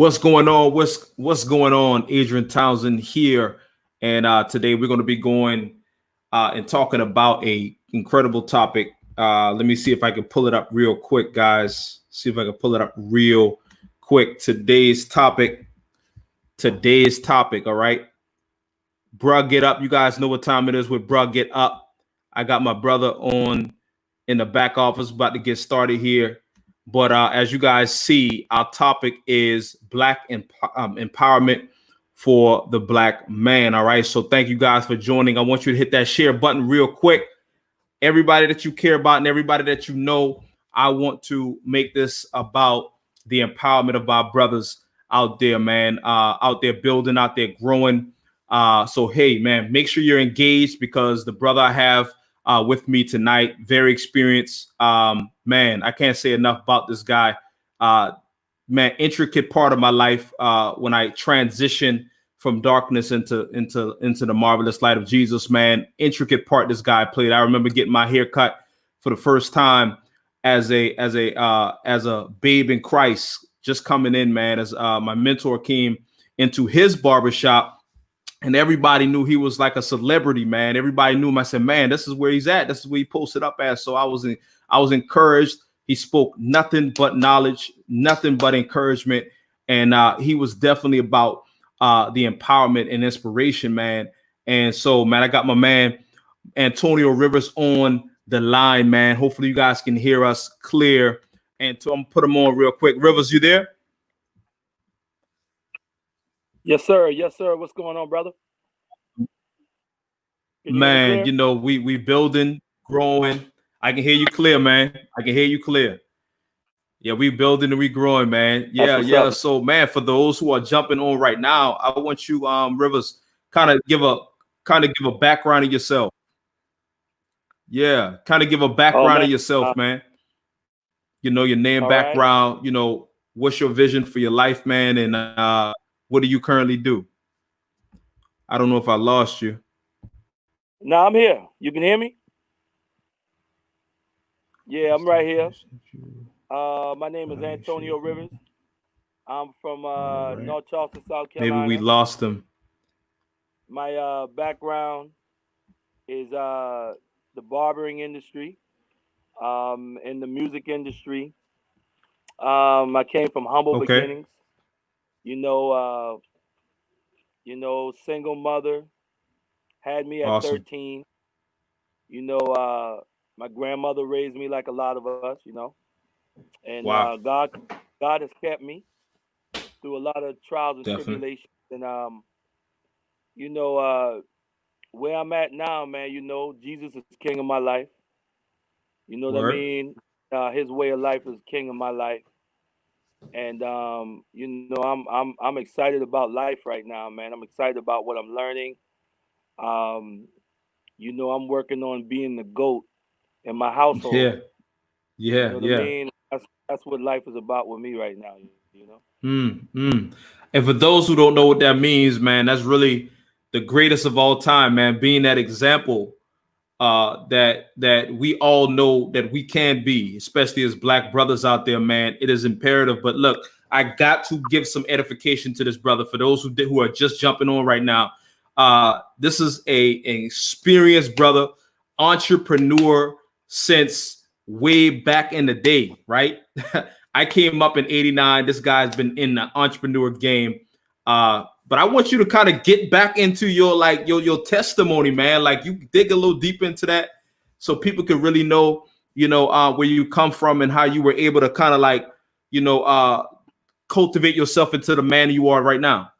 What's going on? What's going on? Adrian Townsend here, and today we're going to be going and talking about a incredible topic. Let me see if I can pull it up real quick, guys. See if I can pull it up real quick. Today's topic. All right. Brah Get Up. You guys know what time it is with Brah Get Up. I got my brother on in the back office about to get started here. But as you guys see, our topic is Black empowerment for the Black man. All right. So thank you guys for joining. I want you to hit that share button real quick. Everybody that you care about and everybody that you know, I want to make this about the empowerment of our brothers out there, man, out there building, out there growing. So, hey, man, make sure you're engaged because the brother I have with me tonight, very experienced. Man, I can't say enough about this guy. Man, intricate part of my life when I transitioned from darkness into the marvelous light of Jesus, man. Intricate part this guy played. I remember getting my hair cut for the first time as a babe in Christ, just coming in, man, as my mentor came into his barbershop. And everybody knew he was like a celebrity, man. Everybody knew him. I said, man, this is where he's at. This is where he posted up at. So I was encouraged. He spoke nothing but knowledge, nothing but encouragement. And he was definitely about the empowerment and inspiration, man. And so, man, I got my man Antonio Rivers on the line, man. Hopefully you guys can hear us clear. And I'm gonna put him on real quick. Rivers, you there? Yes, sir. Yes, sir. What's going on, brother? Man, you know, we building, growing. I can hear you clear, man. I can hear you clear. Yeah, we building and we growing, man. Yeah, yeah. Up. So, man, for those who are jumping on right now, I want you, Rivers, kind of give a background of yourself. Yeah, kind of give a background of yourself, man. You know, your name, background. Right. You know, what's your vision for your life, man, and what do you currently do? I don't know if I lost you. No, I'm here. You can hear me? Yeah, I'm right here. My name is Antonio Rivers. I'm from North Charleston, South Carolina. Maybe we lost him. My background is the barbering industry, in the music industry. I came from humble beginnings. You know, single mother, had me at 13. You know, my grandmother raised me like a lot of us, you know. And wow. God has kept me through a lot of trials and tribulations. And you know, where I'm at now, man, you know, Jesus is king of my life. You know what I mean? His way of life is king of my life. And you know, I'm excited about life right now, man. I'm excited about what I'm learning. You know, I'm working on being the GOAT in my household. Yeah. You know what I mean? That's what life is about with me right now, you know? And for those who don't know what that means, man, that's really the greatest of all time, man. Being that example that we all know that we can be, especially as Black brothers out there, man. It is imperative. But look, I got to give some edification to this brother. For those who are just jumping on right now, this is an experienced brother, entrepreneur since way back in the day, right? I came up in '89. This guy's been in the entrepreneur game. But I want you to kind of get back into your testimony, man. Like you dig a little deep into that so people can really know, you know, where you come from and how you were able to kind of like, you know, cultivate yourself into the man you are right now.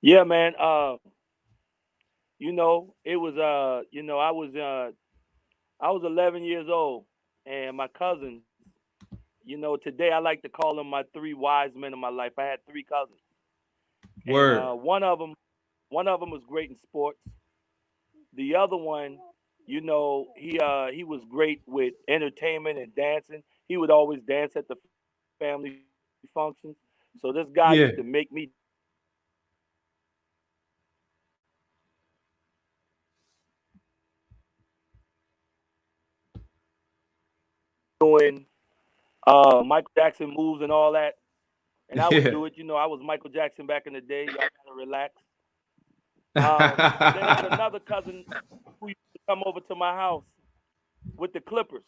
Yeah, man. You know, it was you know, I was 11 years old, and my cousins, you know, today I like to call them my three wise men in my life. I had three cousins. Word. And one of them was great in sports. The other one, you know, he was great with entertainment and dancing. He would always dance at the family functions. So this guy used to make me doing Michael Jackson moves and all that. and I would do it. You know, I was Michael Jackson back in the day. Y'all gotta relax. Then I had another cousin who used to come over to my house with the clippers,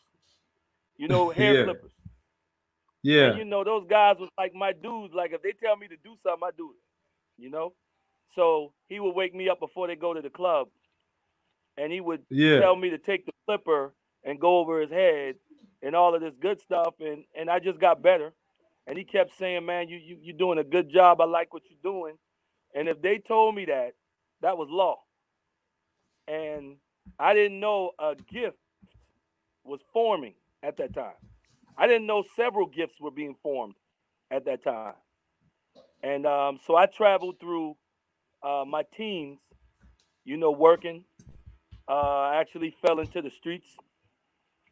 you know, hair Yeah. clippers. And Yeah. you know, those guys was like my dudes. Like if they tell me to do something, I do it. You know. So he would wake me up before they go to the club, and he would Yeah. tell me to take the clipper and go over his head and all of this good stuff. And I just got better. And he kept saying, "Man, you're doing a good job. I like what you're doing." And if they told me that, that was law. And I didn't know a gift was forming at that time. I didn't know several gifts were being formed at that time. And so I traveled through my teens, you know, working. I actually fell into the streets,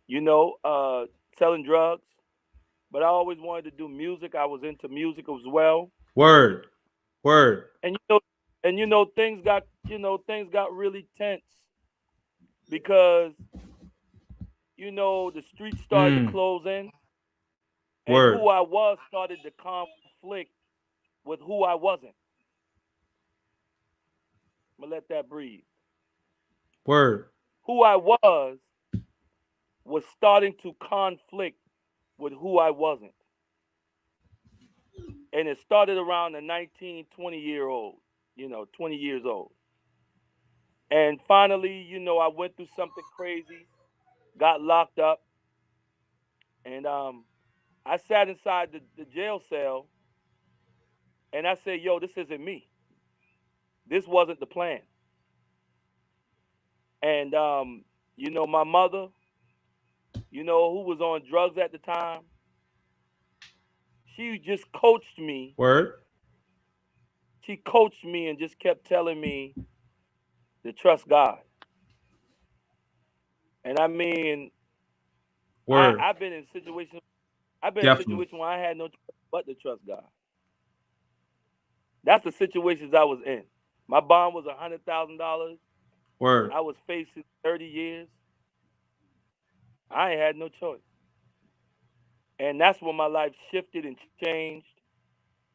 you know, selling drugs. But I always wanted to do music. I was into music as well. Word. Word. And you know, things got really tense because you know the streets started to Mm. close in, and who Word. I was started to conflict with who I wasn't. I'm gonna let that breathe. Word. Who I was starting to conflict with who I wasn't. And it started around the 19, 20-year old, you know, 20 years old. And finally, you know, I went through something crazy, got locked up, and I sat inside the jail cell and I said, yo, this isn't me. This wasn't the plan. And, you know, my mother, you know, who was on drugs at the time, she just coached me. Word. She coached me and just kept telling me to trust God. And I mean, Word. I've been in situations. I've been in Definitely. situations where I had no choice but to trust God. That's the situations I was in. My bond was $100,000. Word. I was facing 30 years. I ain't had no choice. And that's when my life shifted and changed.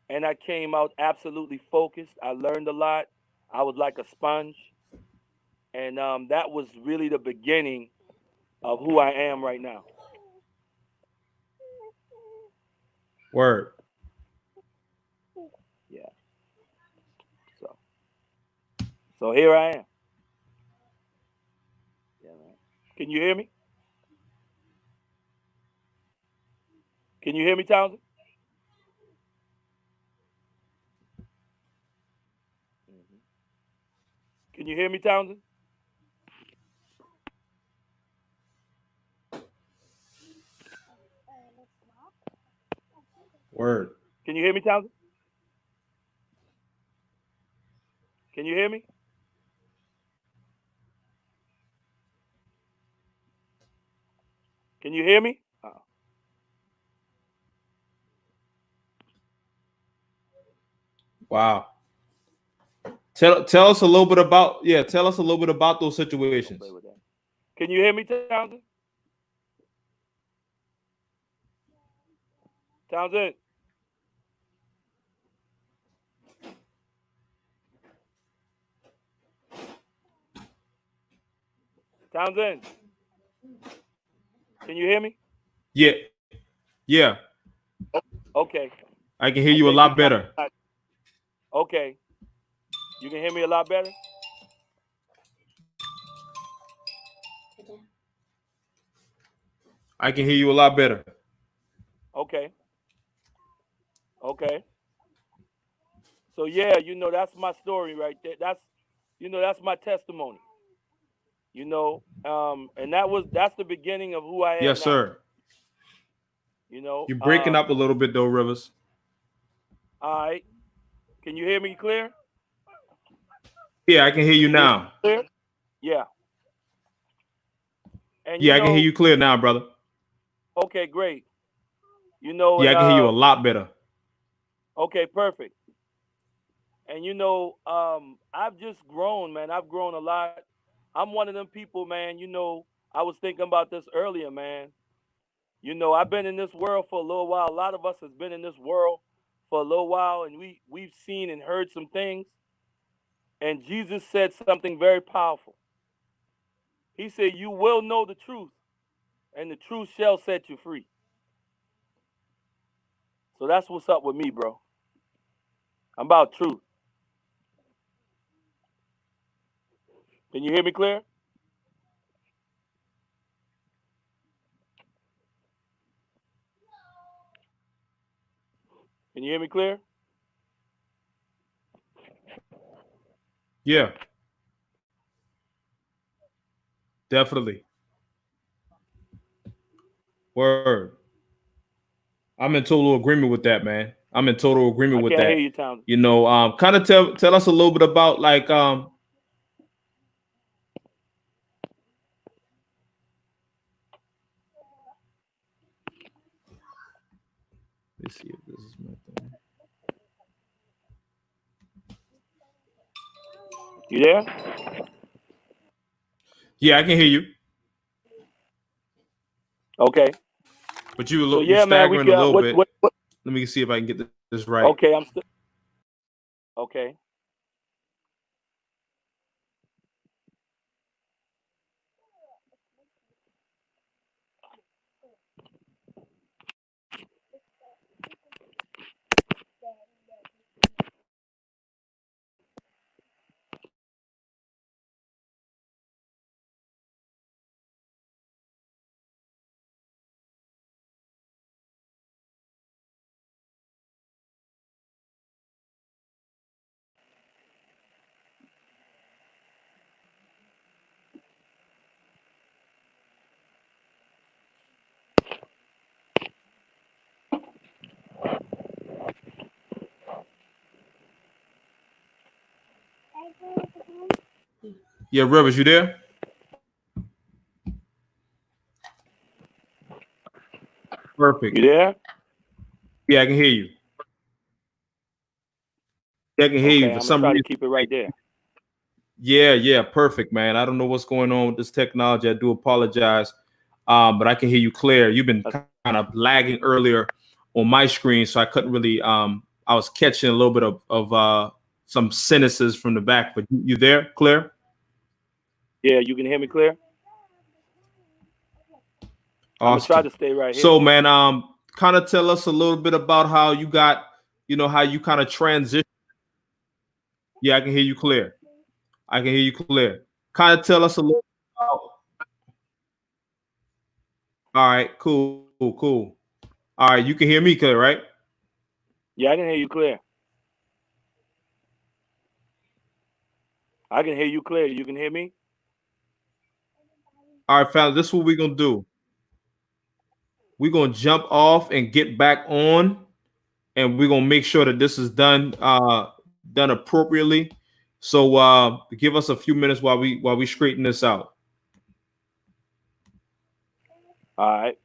And I came out absolutely focused. I learned a lot. I was like a sponge. And that was really the beginning of who I am right now. Word. Yeah. So here I am. Yeah, man. Can you hear me? Can you hear me, Townsend? Mhm. Can you hear me, Townsend? Word. Can you hear me, Townsend? Can you hear me? Can you hear me? Wow. Tell us a little bit about tell us a little bit about those Don't play situations. with that. Can you hear me, Townsend? Townsend? Townsend? Can you hear me? Yeah. Yeah. Okay. I can hear I you a think he lot got better. okay. You can hear me a lot better? I can hear you a lot better. Okay. Okay. So yeah, you know that's my story right there. That's my testimony. And that's the beginning of who I am Yes, now. sir. You know. You're breaking up a little bit though, Rivers. All right. Can you hear me clear? Yeah, I can hear Can you you hear me now. clear? Yeah. And Yeah, I can hear you clear now, brother. okay, great. You know, Yeah, and I can hear you a lot better. okay, perfect. And I've just grown, man. I've grown a lot. I'm one of them people, man. I was thinking about this earlier, man. I've been in this world for a little while. A lot of us has been in this world for a little while, and we've seen and heard some things. And Jesus said something very powerful. He said, "You will know the truth, and the truth shall set you free." So that's what's up with me, bro. I'm about truth. Can you hear me clear? Can you hear me clear? Yeah, definitely. Word. I'm in total agreement with that, man. I'm in total agreement I with can't hear that. you, Tom. You know, kind of tell us a little bit about like let's see if this is my thing. You there? Yeah, I can hear you, Okay. but So you're yeah, man, we staggering a got little bit. what? Let me see if I can get this right. Okay, I'm still okay. Yeah, Rivers, you there? Perfect. You there? Yeah, I can hear you. Yeah, I can hear you. Okay, For I'm gonna some try to reason. keep it right there. Yeah, perfect, man. I don't know what's going on with this technology. I do apologize, but I can hear you clear. You've been kind of lagging earlier on my screen, so I couldn't really. I was catching a little bit of some sentences from the back, but you there, clear? Yeah, you can hear me clear? I'm gonna try Awesome. to stay right here. So, man, kind of tell us a little bit about how you got, how you kind of transition. Yeah, I can hear you clear. I can hear you clear. Kind of tell us a little. All right, cool. All right, you can hear me clear, right? Yeah, I can hear you clear. I can hear you clear. You can hear me? All right, fellas, this is what we're gonna do. We're gonna jump off and get back on, and we're gonna make sure that this is done appropriately. So give us a few minutes while we straighten this out. All right.